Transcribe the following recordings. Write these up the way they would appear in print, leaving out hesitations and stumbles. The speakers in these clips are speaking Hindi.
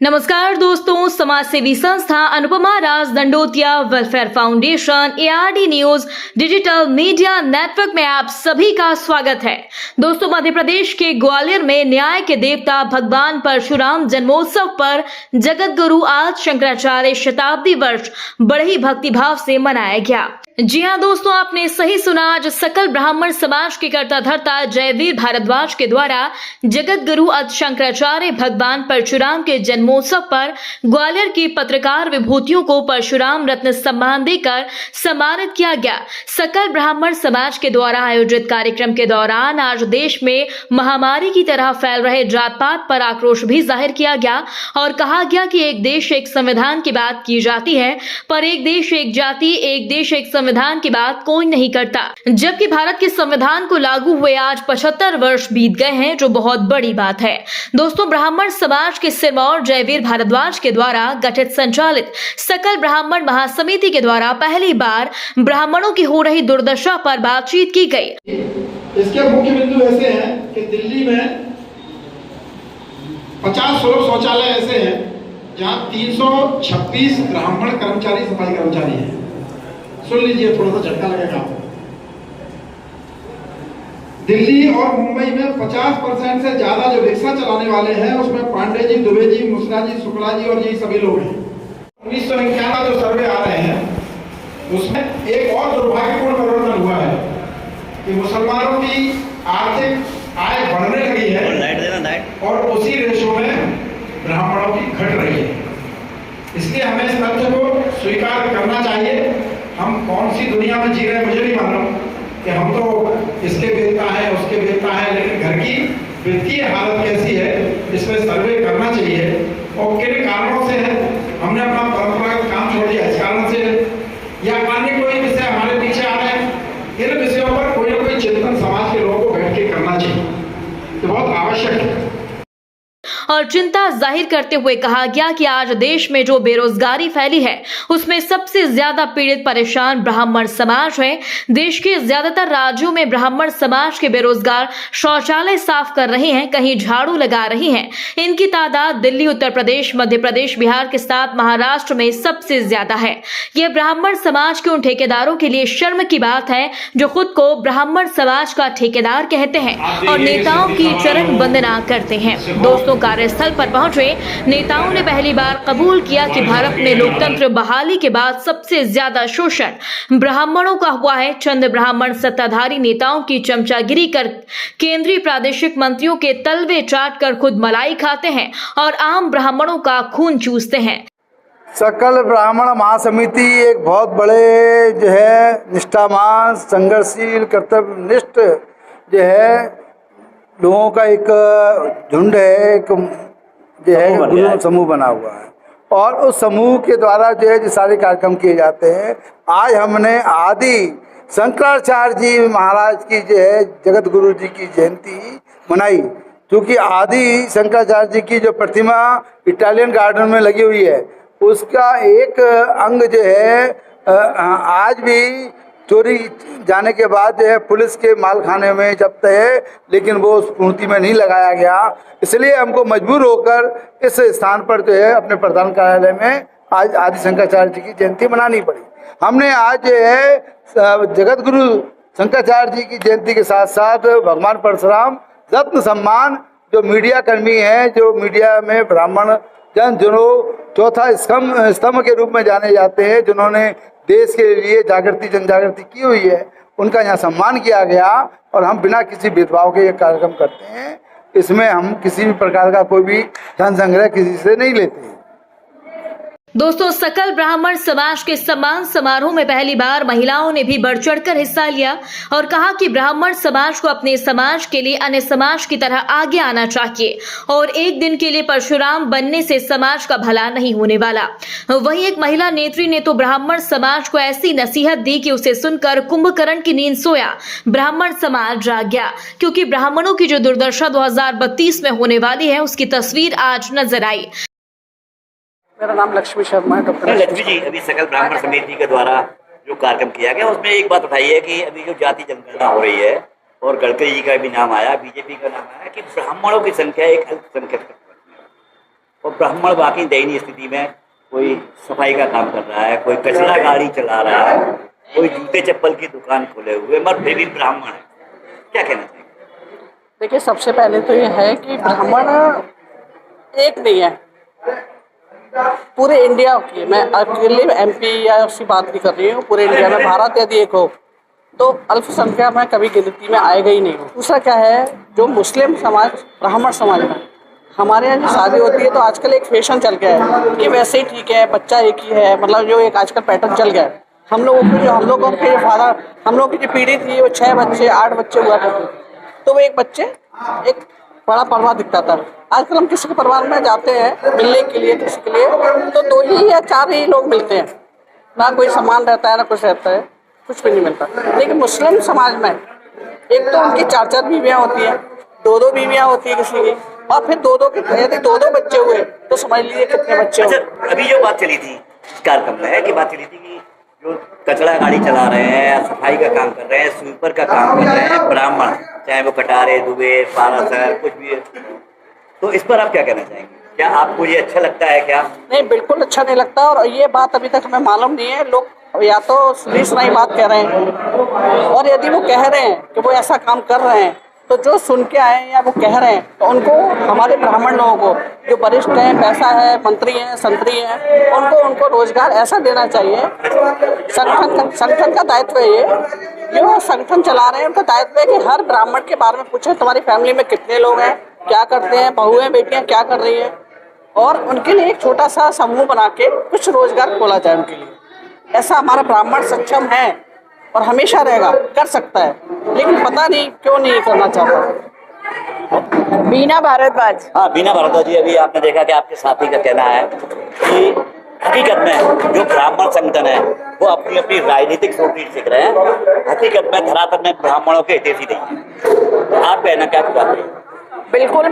नमस्कार दोस्तों, समाज सेवी संस्था Anupama Raj Dandotiya welfare foundation ARD news digital media network में आप सभी का स्वागत है। दोस्तों, मध्य प्रदेश के ग्वालियर में न्याय के देवता भगवान परशुराम जन्मोत्सव पर जगत गुरु आज शंकराचार्य शताब्दी वर्ष बड़े ही भक्तिभाव से मनाया गया। जी हाँ दोस्तों, आपने सही सुना। आज सकल ब्राह्मण समाज के कर्ता धर्ता जयवीर भारद्वाज के द्वारा जगत गुरु आज शंकराचार्य भगवान परशुराम के जन्मोत्सव पर ग्वालियर की पत्रकार विभूतियों को परशुराम रत्न सम्मान देकर सम्मानित किया गया। सकल ब्राह्मण समाज के द्वारा आयोजित कार्यक्रम के दौरान आज देश में महामारी की तरह फैल रहे जात पात पर आक्रोश भी जाहिर किया गया और कहा गया कि एक देश एक संविधान की बात की जाती है, पर एक देश एक जाति एक देश एक संविधान की बात कोई नहीं करता। जबकि भारत के संविधान को लागू हुए आज 75 वर्ष बीत गए हैं, जो बहुत बड़ी बात है। दोस्तों, ब्राह्मण समाज के सिरमौर जयवीर भारद्वाज के द्वारा गठित संचालित सकल ब्राह्मण महासमिति के द्वारा पहली बार ब्राह्मणों की हो रही दुर्दशा पर बातचीत की गई। इसके मुख्य बिंदु ऐसे हैं कि दिल्ली में 50 शौचालय ऐसे हैं जहां 326 ब्राह्मण कर्मचारी सफाई कर्मचारी हैं। सुन लीजिए, थोड़ा सा झटका लगेगा आपको। दिल्ली और मुंबई में 50% से ज्यादा जो रिक्शा चलाने वाले हैं उसमें पांडे जी, दुबे जी, मुस्रा जी, शुक्ला जी और यही सभी लोग हैं। 1991 जो सर्वे आ रहे हैं उसमें एक और दुर्भाग्यपूर्ण परिवर्तन हुआ है कि मुसलमानों की आर्थिक आय बढ़ने लगी है और उसी रेशो में ब्राह्मणों की घट रही है। इसलिए हमें इस तथ्य को स्वीकार करना चाहिए। हम कौन सी दुनिया में जी रहे हैं मुझे नहीं मालूम कि हम तो इसके बेचता है उसके बेचता है, लेकिन घर की वित्तीय हालत कैसी है इसमें सर्वे करना चाहिए। और किन कारणों से है हमने अपना परंपरागत काम छोड़ दिया, इस कारण से या अन्य कोई विषय हमारे पीछे आ रहे हैं, इन विषयों पर कोई ना कोई चिंतन समाज के लोगों को बैठ के करना चाहिए, तो बहुत आवश्यक है। और चिंता जाहिर करते हुए कहा गया कि आज देश में जो बेरोजगारी फैली है उसमें सबसे ज्यादा पीड़ित परेशान ब्राह्मण समाज है। देश के ज्यादातर राज्यों में ब्राह्मण समाज के बेरोजगार शौचालय साफ कर रहे हैं, कहीं झाड़ू लगा रही हैं। इनकी तादाद दिल्ली, उत्तर प्रदेश, मध्य प्रदेश, बिहार के साथ महाराष्ट्र में सबसे ज्यादा है। यह ब्राह्मण समाज के उन ठेकेदारों के लिए शर्म की बात है जो खुद को ब्राह्मण समाज का ठेकेदार कहते हैं और नेताओं की चरण वंदना करते हैं। दोस्तों, कार्यस्थल पर पहुंचे नेताओं ने पहली बार कबूल किया कि भारत में लोकतंत्र बहाली के बाद सबसे ज्यादा शोषण ब्राह्मणों का हुआ है। चंद ब्राह्मण सत्ताधारी नेताओं की चमचागिरी कर केंद्रीय प्रादेशिक मंत्रियों के तलवे चाट कर खुद मलाई खाते हैं और आम ब्राह्मणों का खून चूसते हैं। सकल ब्राह्मण महासमिति एक बहुत बड़े जो है निष्ठावान, संघर्षशील, कर्तव्यनिष्ठ जो है लोगों का एक झुंड है, एक जो है गुरु समूह बना हुआ है और उस समूह के द्वारा जो है जो सारे कार्यक्रम किए जाते हैं। आज हमने आदि शंकराचार्य जी महाराज की जो है जगत गुरु जी की जयंती मनाई, क्योंकि आदि शंकराचार्य जी की जो प्रतिमा इटालियन गार्डन में लगी हुई है उसका एक अंग जो है आज भी चोरी जाने के बाद जो है पुलिस के मालखाने में जब्त है, लेकिन वो उस मूर्ति में नहीं लगाया गया। इसलिए हमको मजबूर होकर इस स्थान पर जो है अपने प्रधान कार्यालय में आज आदि शंकराचार्य जी की जयंती मनानी पड़ी। हमने आज जो है जगत गुरु शंकराचार्य जी की जयंती के साथ साथ भगवान परशुराम रत्न सम्मान, जो मीडिया कर्मी हैं, जो मीडिया में ब्राह्मण जन जिन्हों चौथा स्तंभ के रूप में जाने जाते हैं, जिन्होंने देश के लिए जन जागृति की हुई है, उनका यहाँ सम्मान किया गया और हम बिना किसी भेदभाव के ये कार्यक्रम करते हैं। इसमें हम किसी भी प्रकार का कोई भी धन संग्रह किसी से नहीं लेते हैं। दोस्तों, सकल ब्राह्मण समाज के सम्मान समारोह में पहली बार महिलाओं ने भी बढ़ चढ़कर हिस्सा लिया और कहा कि ब्राह्मण समाज को अपने समाज के लिए अन्य समाज की तरह आगे आना चाहिए और एक दिन के लिए परशुराम बनने से समाज का भला नहीं होने वाला। वहीं एक महिला नेत्री ने तो ब्राह्मण समाज को ऐसी नसीहत दी कि उसे सुनकर कुंभकर्ण की नींद सोया ब्राह्मण समाज जाग गया, क्योंकि ब्राह्मणों की जो दुर्दशा 2032 में होने वाली है उसकी तस्वीर आज नजर आई। मेरा नाम लक्ष्मी शर्मा है। डॉक्टर लक्ष्मी जी, अभी सकल ब्राह्मण समिति के द्वारा जो कार्यक्रम किया गया उसमें एक बात उठाई है कि अभी जो जाति जनगणना हो रही है और गडकरी जी का भी नाम आया, बीजेपी का नाम आया कि ब्राह्मणों की संख्या एक अल्पसंख्यक और ब्राह्मण बाकी दयनीय स्थिति में कोई सफाई का काम कर रहा है, कोई कचरा गाड़ी चला रहा है, कोई जूते चप्पल की दुकान खोले हुए, मगर फिर भी ब्राह्मण है, क्या कहना चाहिए? देखिए, सबसे पहले तो ये है कि ब्राह्मण एक नहीं है, पूरे इंडिया की, मैं अकेले MP या उसकी बात नहीं कर रही हूँ, पूरे इंडिया में भारत यदि एक हो तो अल्पसंख्यक में कभी गिनती में आएगा ही नहीं हो। दूसरा क्या है, जो मुस्लिम समाज, ब्राह्मण समाज में हमारे यहाँ जो शादी होती है तो आजकल एक फैशन चल गया है कि वैसे ही ठीक है, बच्चा एक ही है, मतलब जो एक आजकल पैटर्न चल गया है। हम लोगों के फादर, हम लोग की जो पीढ़ी थी वो 6 बच्चे 8 बच्चे हुआ करते, तो वो एक बच्चे एक बड़ा परिवार दिखता था। आजकल हम किसी के परिवार में जाते हैं मिलने के लिए, किसी के लिए, तो 2 ही या 4 ही लोग मिलते हैं, ना कोई सामान रहता है ना कुछ रहता है, कुछ भी नहीं मिलता। लेकिन मुस्लिम समाज में एक तो उनकी 4-4 बीवियाँ होती हैं, 2-2 बीवियाँ होती है किसी की, और फिर 2-2 के, यदि 2-2 बच्चे हुए तो समझ लीजिए कितने बच्चे हुए। अच्छा, अभी जो बात चली थी इस कार्यक्रम में कि बात चली थी कि जो कचरा गाड़ी चला रहे हैं, सफाई का काम कर रहे हैं, स्वीपर का काम कर रहे हैं ब्राह्मण, चाहे वो कटारे, दुबे, पारासर, कुछ भी है, तो इस पर आप क्या कहना चाहेंगे? क्या आपको ये अच्छा लगता है क्या? नहीं, बिल्कुल अच्छा नहीं लगता, और ये बात अभी तक हमें मालूम नहीं है। लोग या तो सुनी सुनाई बात कह रहे हैं, और यदि वो कह रहे हैं कि वो ऐसा काम कर रहे हैं तो जो सुन के आए या वो कह रहे हैं तो उनको, हमारे ब्राह्मण लोगों को जो वरिष्ठ हैं, पैसा है, मंत्री हैं, संतरी हैं, उनको रोजगार ऐसा देना चाहिए। संगठन का दायित्व है ये, जो संगठन चला रहे हैं उनका दायित्व है कि हर ब्राह्मण के बारे में पूछे, तुम्हारी फैमिली में कितने लोग हैं, क्या करते हैं, बहुएं बेटियां क्या कर रही हैं, और उनके लिए एक छोटा सा समूह बना के कुछ रोजगार खोला जाए उनके लिए। ऐसा हमारा ब्राह्मण सक्षम है और हमेशा रहेगा, कर सकता है, लेकिन पता नहीं क्यों नहीं करना चाहता। बीना भारद्वाज। हाँ, बीना भारद्वाज जी, अभी आपने देखा कि आपके साथी का कहना है कि हकीकत में जो ब्राह्मण संगठन है वो अपनी अपनी राजनीतिक सोच सीख रहे हैं, हकीकत में धरातल में ब्राह्मणों के हितैषी नहीं है। तो आप कहना क्या चाहते हैं? बिल्कुल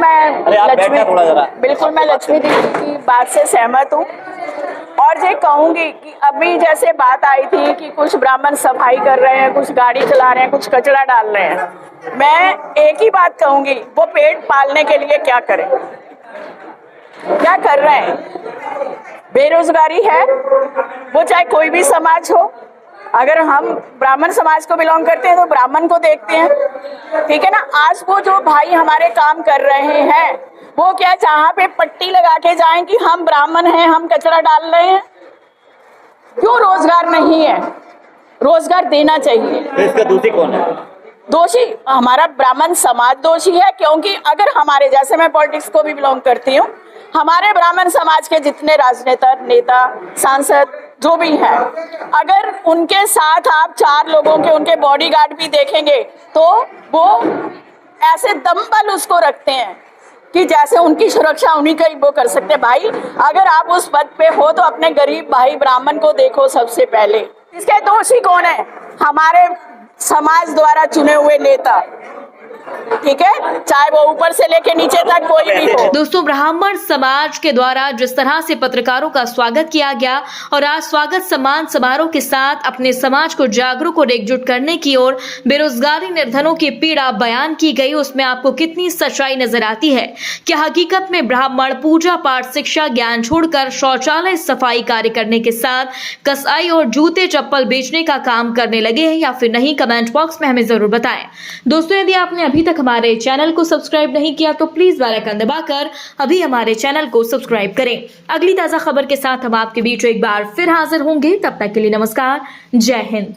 मैं लक्ष्मी दीदी की बात से सहमत हूँ, और ये कहूँगी कि अभी जैसे बात आई थी कि कुछ ब्राह्मण सफाई कर रहे हैं, कुछ गाड़ी चला रहे हैं, कुछ कचरा डाल रहे हैं, मैं एक ही बात कहूँगी, वो पेट पालने के लिए क्या करें, क्या कर रहे हैं? बेरोजगारी है, वो चाहे कोई भी समाज हो। अगर हम ब्राह्मण समाज को बिलोंग करते हैं तो ब्राह्मण को देखते हैं, ठीक है ना। आज वो जो भाई हमारे काम कर रहे हैं, वो क्या जहाँ पे पट्टी लगा के जाएं कि हम ब्राह्मण हैं, हम कचरा डाल रहे हैं? क्यों रोजगार नहीं है? रोजगार देना चाहिए। तो इसका दोषी कौन है? दोषी हमारा ब्राह्मण समाज दोषी है, क्योंकि अगर हमारे, जैसे मैं पॉलिटिक्स को भी बिलोंग करती हूँ, हमारे ब्राह्मण समाज के जितने राजनेता, नेता, सांसद जो भी हैं, अगर उनके साथ आप 4 लोगों के उनके बॉडीगार्ड भी देखेंगे तो वो ऐसे दमबल उसको रखते हैं कि जैसे उनकी सुरक्षा उन्हीं का ही वो कर सकते हैं। भाई, अगर आप उस पद पे हो तो अपने गरीब भाई ब्राह्मण को देखो सबसे पहले। इसके दोषी कौन है? हमारे समाज द्वारा चुने हुए नेता, ठीक है, चाहे वो ऊपर से लेके नीचे तक कोई भी हो। दोस्तों, ब्राह्मण समाज के द्वारा जिस तरह से पत्रकारों का स्वागत किया गया और आज स्वागत सम्मान समारोह के साथ अपने समाज को जागरूक और एकजुट करने की ओर बेरोजगारी निर्धनों की पीड़ा बयान की गई, उसमें आपको कितनी सच्चाई नजर आती है? क्या हकीकत में ब्राह्मण पूजा पाठ, शिक्षा, ज्ञान छोड़कर शौचालय सफाई कार्य करने के साथ कसाई और जूते चप्पल बेचने का काम करने लगे हैं या फिर नहीं? कमेंट बॉक्स में हमें जरूर बताएं। दोस्तों, यदि आपने अभी तक हमारे चैनल को सब्सक्राइब नहीं किया तो प्लीज बेल आइकन दबाकर अभी हमारे चैनल को सब्सक्राइब करें। अगली ताजा खबर के साथ हम आपके बीच एक बार फिर हाजिर होंगे। तब तक के लिए नमस्कार, जय हिंद।